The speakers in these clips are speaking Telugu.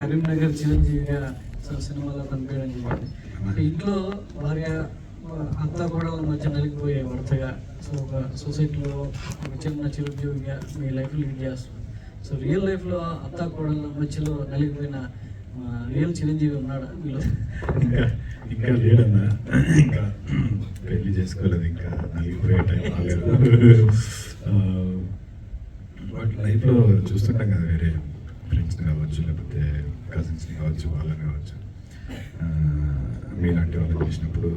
కరీంనగర్ చిరంజీవిగా సినిమాలో కనిపించడం జరిగింది. అంటే ఇంట్లో భార్య అంతా కూడా మధ్య నలిగిపోయే భర్తగా, సో ఒక సొసైటీలో ఒక చిన్న చిరుద్యోగిగా మీ లైఫ్ లీడ్ చేస్తున్నారు. సో రియల్ లైఫ్లో అత్తా కోడళ్ళ మధ్యలో నలిగిపోయిన రియల్ చిరంజీవి ఉన్నాడా మీలో? ఇంకా లేడన్నా, ఇంకా పెళ్లి చేసుకోలేదు, ఇంకా నలిగిపోయే టైం రాలేదు. బట్ లైఫ్లో చూస్తుంటాం కదా, వేరే ఫ్రెండ్స్ని కావచ్చు, లేకపోతే కజిన్స్ని కావచ్చు, వాళ్ళని కావచ్చు, మీలాంటి వాళ్ళని చూసినప్పుడు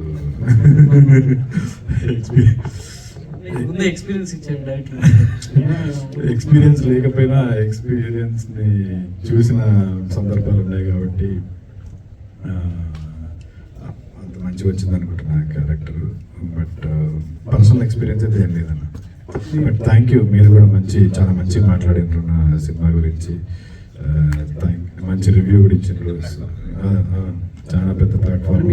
ముందే ఎక్స్పీరియన్స్ ఇచ్చాడు డైరెక్టర్. ఎక్స్పీరియన్స్ లేకపోయినా ఎక్స్పీరియన్స్ని చూసిన సందర్భాలు ఉన్నాయి కాబట్టి అంత మంచిగా వచ్చింది అనుకుంటున్నా క్యారెక్టర్. బట్ పర్సనల్ ఎక్స్పీరియన్స్ అయితే ఏం లేదన్న. బట్ థ్యాంక్ యూ, మీరు కూడా చాలా మంచిగా మాట్లాడినారు నా సినిమా గురించి. మంచి రివ్యూ కూడా ఇచ్చిండ్రు. చాలా పెద్ద ప్లాట్ఫామ్.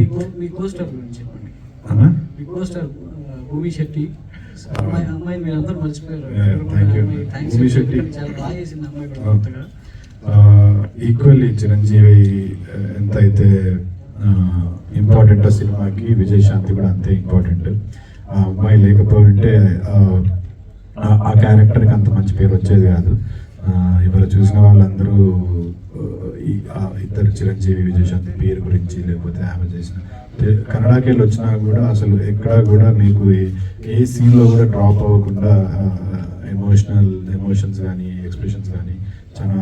మీ కోస్టార్ గురించి చెప్పండి. మీ కోస్టార్ భూమి శెట్టి అమ్మాయిని మీరు అందరూ మర్చిపోయారు. భూమి శెట్టి చాలా బాగా చేసింది అమ్మాయి కూడా. ఈక్వల్లీ చిరంజీవి ఎంత అయితే ఇంపార్టెంట్ ఆ సినిమాకి, విజయశాంతి కూడా అంతే ఇంపార్టెంట్. ఆ అమ్మాయి లేకపోయింటే ఆ క్యారెక్టర్కి అంత మంచి పేరు వచ్చేది కాదు. ఇవాళ చూసిన వాళ్ళందరూ ఇద్దరు చిరంజీవి విజయశాంతి పేరు గురించి, లేకపోతే ఆమె చేసిన కన్నడకి వెళ్ళి వచ్చినా కూడా అసలు ఎక్కడ కూడా మీకు ఏ సీన్లో కూడా డ్రాప్ అవ్వకుండా ఎమోషన్స్ కానీ ఎక్స్ప్రెషన్స్ కానీ చాలా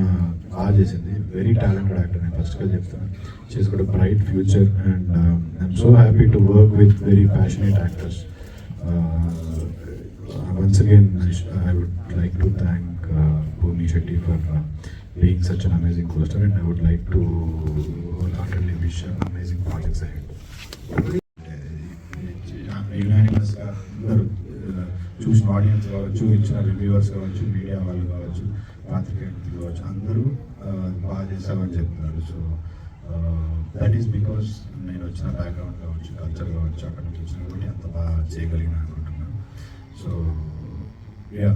బాగా చేసింది. వెరీ టాలెంటెడ్ యాక్టర్, నేను ఫస్ట్గా చెప్తాను. She's got a bright future and I'm so happy to work with very passionate actors. Once again, I would like to thank Bhumi Shetty for being such an amazing co-star, and I would like to wholeheartedly wish her amazing projects ahead. యునానిమస్గా అందరూ చూసిన ఆడియన్స్ కావచ్చు, ఇచ్చిన రివ్యూవర్స్ కావచ్చు, మీడియా వాళ్ళు కావచ్చు, పాత్రికేయులు కావచ్చు, అందరూ బాగా చేశామని చెప్తున్నారు. సో దట్ ఈస్ బికాస్ నేను వచ్చిన బ్యాక్గ్రౌండ్ కావచ్చు, కల్చర్ కావచ్చు, అక్కడ నుంచి వచ్చిన కాబట్టి అంత బాగా చేయగలిగిన అనుకుంటున్నాను. So yeah.